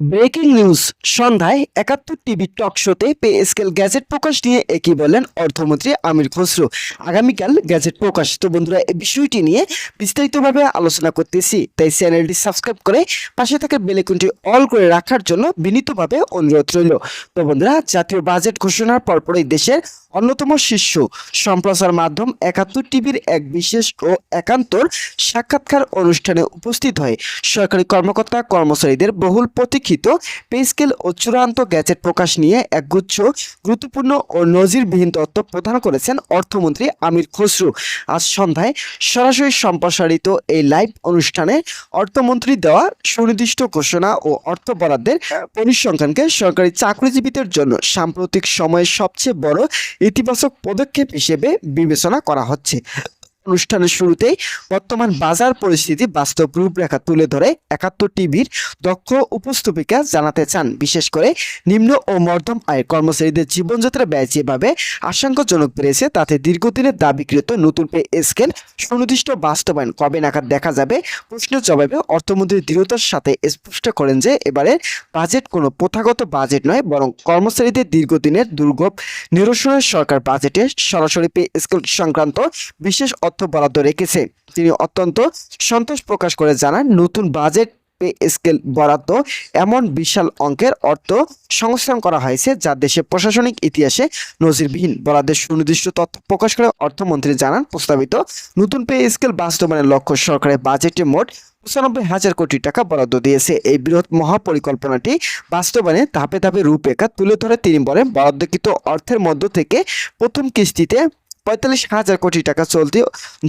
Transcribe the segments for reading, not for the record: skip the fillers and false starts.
Breaking news সন্ধ্যায় ৭১ TV talk শোতে pay scale gadget প্রকাশ নিয়ে একই বলেন অর্থমন্ত্রী আমির খসরু। আগামীকাল গ্যাজেট প্রকাশ। তো বন্ধুরা, এই বিষয়টি নিয়ে বিস্তারিতভাবে আলোচনা করতেছি, তাই চ্যানেলটি সাবস্ক্রাইব করে পাশে থাকা বেল আইকনটি অল করে রাখার জন্য বিনীতভাবে অনুরোধ রইল। তো বন্ধুরা, জাতীয় বাজেট ঘোষণার পরপরই দেশের অন্যতম শীর্ষ সম্প্রচার মাধ্যম ৭১ টিভির এক বিশেষ ও একান্তর সাক্ষাৎকার অনুষ্ঠানে উপস্থিত হয়ে সরকারি কর্মকর্তা কর্মচারীদের বহুল প্রতীক্ষিত পে স্কেল ও চূড়ান্ত গ্যাজেট প্রকাশ নিয়ে একগুচ্ছ গুরুত্বপূর্ণ ও নজিরবিহীন তথ্য প্রদান করেছেন অর্থমন্ত্রী আমির খসরু। আজ সন্ধ্যায় সরাসরি সম্প্রসারিত এই লাইভ অনুষ্ঠানে অর্থমন্ত্রী দেওয়া সুনির্দিষ্ট ঘোষণা ও অর্থ বরাদ্দের পরিসংখ্যানকে সরকারি চাকরিজীবীদের জন্য সাম্প্রতিক সময়ের সবচেয়ে বড় ইতিবাচক পদক্ষেপ হিসেবে বিবেচনা করা হচ্ছে। অনুষ্ঠানের শুরুতেই বর্তমান বাজার পরিস্থিতি বাস্তব রূপরেখা তুলে ধরে ৭১ টিভির দক্ষ উপস্থাপিকা জানাতে চান, বিশেষ করে নিম্ন ও মধ্যম আয়ের কর্মচারীদের জীবনযাত্রা ব্যয় যেভাবে আশঙ্কাজনক বেড়েছে তাতে দীর্ঘদিনের দাবিকৃত নতুন পে স্কেল সুনির্দিষ্ট বাস্তবায়ন কবে নাগাদ দেখা যাবে প্রশ্নের জবাবে অর্থমন্ত্রী দৃঢ়তার সাথে স্পষ্ট করেন যে এবারের বাজেট কোনো প্রথাগত বাজেট নয়, বরং কর্মচারীদের দীর্ঘদিনের দুর্ভোগ নিরসনের সরকার বাজেটে সরাসরি পে স্কেল সংক্রান্ত বিশেষ অর্থ বরাদ্দ রেখেছে। তিনি অত্যন্ত সন্তোষ প্রকাশ করে জানান, নতুন বাজেট পে স্কেল বরাদ্দ এমন বিশাল অঙ্কের অর্থ সংস্থান করা হয়েছে যা দেশের প্রশাসনিক ইতিহাসে নজিরবিহীন। বরাদ্দের সুনির্দিষ্ট তথ্য প্রকাশ করে অর্থমন্ত্রী জানান, প্রস্তাবিত নতুন পে স্কেল বাস্তবায়নের লক্ষ্য সরকারের বাজেটে মোট ৯৫,০০০ কোটি টাকা বরাদ্দ দিয়েছে। এই বৃহৎ মহাপরিকল্পনাটি বাস্তবায়নে ধাপে ধাপে রূপরেখা তুলে ধরে তিনি বলেন, বরাদ্দকৃত অর্থের মধ্য থেকে প্রথম কিস্তিতে ৪৫,০০০ কোটি টাকা চলতি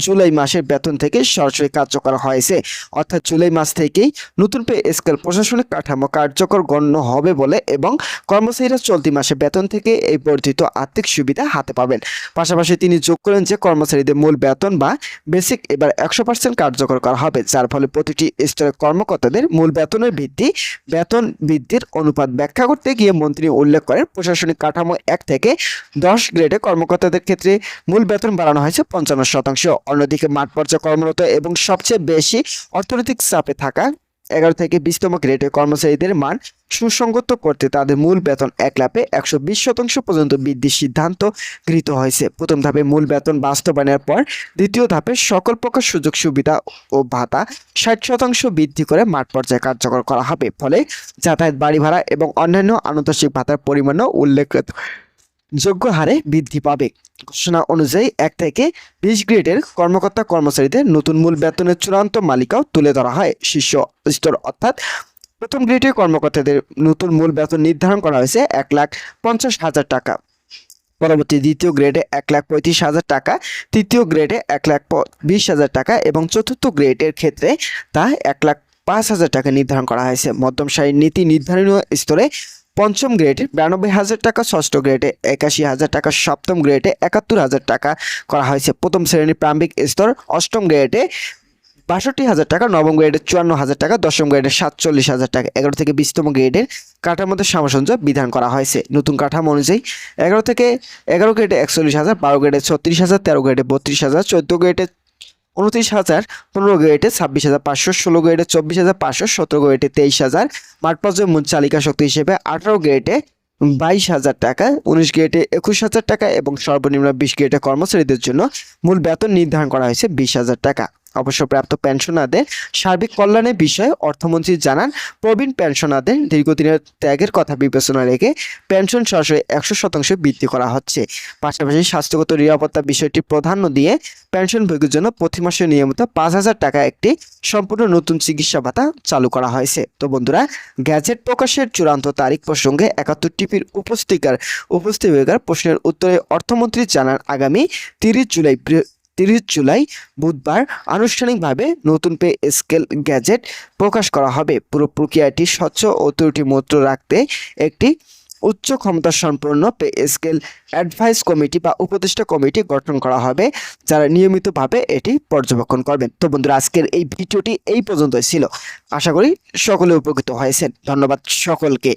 জুলাই মাসের বেতন থেকে সরাসরি কার্যকর হয়েছে। অর্থাৎ জুলাই মাস থেকেই নতুন পে স্কেল প্রশাসনিক কাঠামো কার্যকর গণ্য হবে বলে এবং কর্মচারীরা চলতি মাসে বেতন থেকে এই বর্ধিত আর্থিক সুবিধা হাতে পাবেন। পাশাপাশি তিনি যোগ করেন যে কর্মচারীদের মূল বেতন বা বেসিক এবার ১০০% কার্যকর করা হবে, যার ফলে প্রতিটি স্তরের কর্মকর্তাদের মূল বেতনের বেতন বৃদ্ধির অনুপাত ব্যাখ্যা করতে গিয়ে মন্ত্রী উল্লেখ করেন, প্রশাসনিক কাঠামো ১ থেকে ১০ গ্রেডে কর্মকর্তাদের ক্ষেত্রে মূল বেতন বাড়ানো হয়েছে ৫৫%। অন্যদিকে মাঠ পর্যায়ে কর্মরত এবং সবচেয়ে বেশি অর্থনৈতিক চাপে থাকা ১১ থেকে ২০তম গ্রেডের কর্মচারীদের মান সুসংগত করতে তাদের মূল বেতন ১ লাফে ১২০% পর্যন্ত বৃদ্ধির সিদ্ধান্ত গৃহীত হয়েছে। প্রথম ধাপে মূল বেতন বাস্তবায়নের পর দ্বিতীয় ধাপে সকল প্রকার সুযোগ সুবিধা ও ভাতা ৬০% বৃদ্ধি করে মাঠ পর্যায়ে কার্যকর করা হবে। ফলে যাতায়াত, বাড়ি ভাড়া এবং অন্যান্য আনুষঙ্গিক ভাতার পরিমাণও যোগ্য হারে বৃদ্ধি পাবে। ঘোষণা অনুযায়ী ১ থেকে ২০ গ্রেডের কর্মকর্তা কর্মচারীদের নতুন মূল বেতনের চূড়ান্ত মালিকাও তুলে ধরা হয়। শীর্ষ স্তর অর্থাৎ প্রথম গ্রেডের কর্মকর্তাদের নতুন মূল বেতন নির্ধারণ করা হয়েছে ১,৫০,০০০ টাকা। পরবর্তী দ্বিতীয় গ্রেডে ১,৩৫,০০০ টাকা, তৃতীয় গ্রেডে ১,২০,০০০ টাকা এবং চতুর্থ গ্রেডের ক্ষেত্রে তা ১,০৫,০০০ টাকা নির্ধারণ করা হয়েছে। মধ্যম সারির নীতি নির্ধারণীয় স্তরে পঞ্চম গ্রেডে ৯২,০০০ টাকা, ষষ্ঠ গ্রেডে ৮১,০০০ টাকা, সপ্তম গ্রেডে ৭১,০০০ টাকা করা হয়েছে। প্রথম শ্রেণীর প্রারম্ভিক স্তর অষ্টম গ্রেডে ৬২,০০০ টাকা, নবম গ্রেডে ৫৪,০০০ টাকা, দশম গ্রেডে ৪৭,০০০ টাকা। ১১ থেকে ২০তম গ্রেডের কাঠামোতে সামঞ্জস্য বিধান করা হয়েছে। নতুন কাঠামো অনুযায়ী ১১ গ্রেডে ৪১,০০০, ১২ গ্রেডে ৩৬,০০০, ১৩ গ্রেডে ৩২,০০০, ১৪ গ্রেডে ২৯,০০০, ১৫ গ্রেডে ২৬,৫০০, ১৬ গ্রেডে ২৪,৫০০, ১৭ গ্রেডে ২৩,০০০, মাঠ পর্যায়ে মূল চালিকা শক্তি হিসেবে ১৮ গ্রেডে ২২,০০০ টাকা, ১৯ গ্রেডে ২১,০০০ টাকা এবং সর্বনিম্ন ২০ গ্রেডে কর্মচারীদের জন্য মূল বেতন নির্ধারণ করা হয়েছে ২০,০০০ টাকা। অবসরপ্রাপ্ত পেনশনারদের সার্বিক কল্যাণের বিষয়ে অর্থমন্ত্রী জানান, প্রবীণ পেনশনারদের দীর্ঘদিনের ত্যাগের কথা বিবেচনা রেখে পেনশন সরাসরি ১০০% বৃদ্ধি করা হচ্ছে। পাশাপাশি স্বাস্থ্যগত নিরাপত্তা বিষয়টি প্রাধান্য দিয়ে পেনশনভোগীর জন্য প্রতি মাসে নিয়মিত ৫,০০০ টাকা একটি সম্পূর্ণ নতুন চিকিৎসা ভাতা চালু করা হয়েছে। তো বন্ধুরা, গ্যাজেট প্রকাশের চূড়ান্ত তারিখ প্রসঙ্গে ৭১ টিভির উপস্থাপিকার প্রশ্নের উত্তরে অর্থমন্ত্রী জানান, আগামী ৩০ জুলাই বুধবার আনুষ্ঠানিকভাবে নতুন পে স্কেল গ্যাজেট প্রকাশ করা হবে। পুরো প্রক্রিয়াটি স্বচ্ছ ও ত্রুটিমুক্ত রাখতে একটি উচ্চ ক্ষমতা সম্পন্ন পে স্কেল অ্যাডভাইস কমিটি বা উপদেষ্টা কমিটি গঠন করা হবে, যারা নিয়মিতভাবে এটি পর্যবেক্ষণ করবেন। তো বন্ধুরা, আজকের এই ভিডিওটি এই পর্যন্তই ছিল। আশা করি সকলে উপকৃত হয়েছেন। ধন্যবাদ সকলকে।